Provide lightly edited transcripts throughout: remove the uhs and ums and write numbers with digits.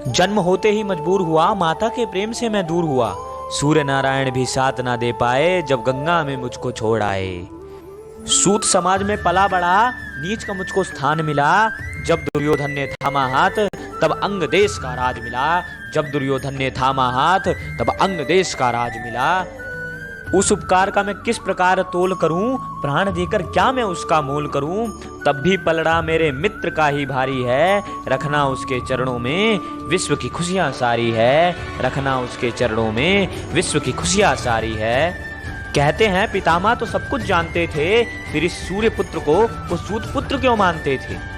जन्म होते ही मजबूर हुआ, माता के प्रेम से मैं दूर हुआ। सूर्य नारायण भी साथ ना दे पाए, जब गंगा में मुझको छोड़ आए। सूत समाज में पला बड़ा, नीच का मुझको स्थान मिला। जब दुर्योधन ने थामा हाथ, तब अंग देश का राज मिला। जब दुर्योधन ने थामा हाथ, तब अंग देश का राज मिला। उस उपकार का मैं किस प्रकार तोल करूं, प्राण देकर क्या मैं उसका मोल करूं। तब भी पलड़ा मेरे मित्र का ही भारी है, रखना उसके चरणों में विश्व की खुशियां सारी है। रखना उसके चरणों में विश्व की खुशियां सारी है। कहते हैं पितामह तो सब कुछ जानते थे, फिर इस सूर्य पुत्र को वो सूत पुत्र क्यों मानते थे।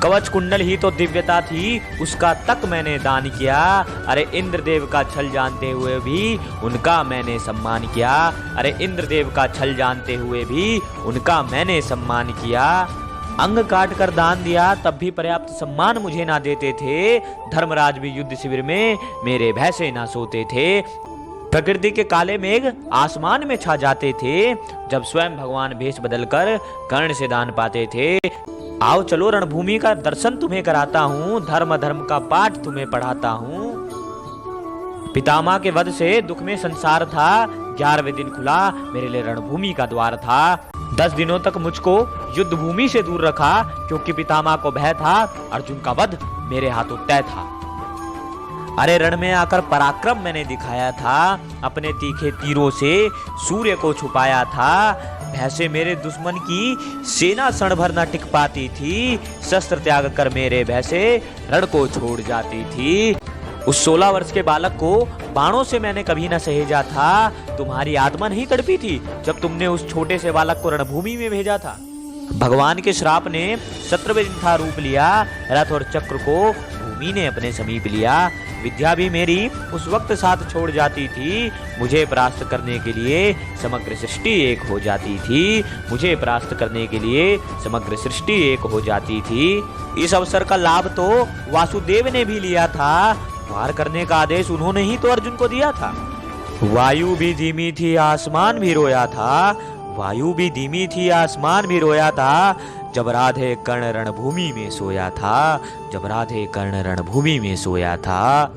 कवच कुंडल ही तो दिव्यता थी, उसका तक मैंने दान किया। अरे इंद्रदेव का छल जानते हुए भी उनका मैंने सम्मान किया। अरे इंद्रदेव का छल जानते हुए भी उनका मैंने सम्मान किया। अंग काट कर दान दिया, तब भी पर्याप्त सम्मान मुझे ना देते थे। धर्मराज भी युद्ध शिविर में मेरे भय से ना सोते थे। प्रकृति के काले मेघ आसमान में छा जाते थे, जब स्वयं भगवान भेष बदलकर कर्ण से दान पाते थे। आओ चलो रणभूमि का दर्शन तुम्हें कराता हूँ, धर्म धर्म का पाठ तुम्हें पढ़ाता हूँ। पितामह के वध से दुख में संसार था, 11वें दिन खुला मेरे लिए रणभूमि का द्वार था। 10 दिनों तक मुझको युद्ध भूमि से दूर रखा, क्योंकि पितामह को भय था अर्जुन का वध मेरे हाथों तय था। अरे रण में आकर पराक्रम मैंने दिखाया था, अपने तीखे तीरों से सूर्य को छुपाया था। भय से मेरे दुश्मन की सेना क्षण भर न टिक पाती थी, शस्त्र त्याग कर मेरे भय से रण को छोड़ जाती थी। उस 16 वर्ष के बालक को बाणों से मैंने कभी न सहेजा था, तुम्हारी आत्मा नहीं तड़पी थी जब तुमने उस छोटे से बालक को रणभूमि में भेजा था। भगवान के श्राप ने 17वें दिन था रूप लिया, रथ और चक्र को भूमि ने अपने समीप लिया। विद्या भी मेरी उस वक्त साथ छोड़ जाती थी, मुझे परास्त करने के लिए समग्र सृष्टि एक हो जाती थी। मुझे परास्त करने के लिए समग्र सृष्टि एक हो जाती थी। इस अवसर का लाभ तो वासुदेव ने भी लिया था, वार करने का आदेश उन्होंने ही तो अर्जुन को दिया था। वायु भी धीमी थी, आसमान भी रोया था। वायु भी धीमी थी, आसमान भी रोया था, जब राधे कर्ण रणभूमि में सोया था। जब राधे कर्ण रणभूमि में सोया था।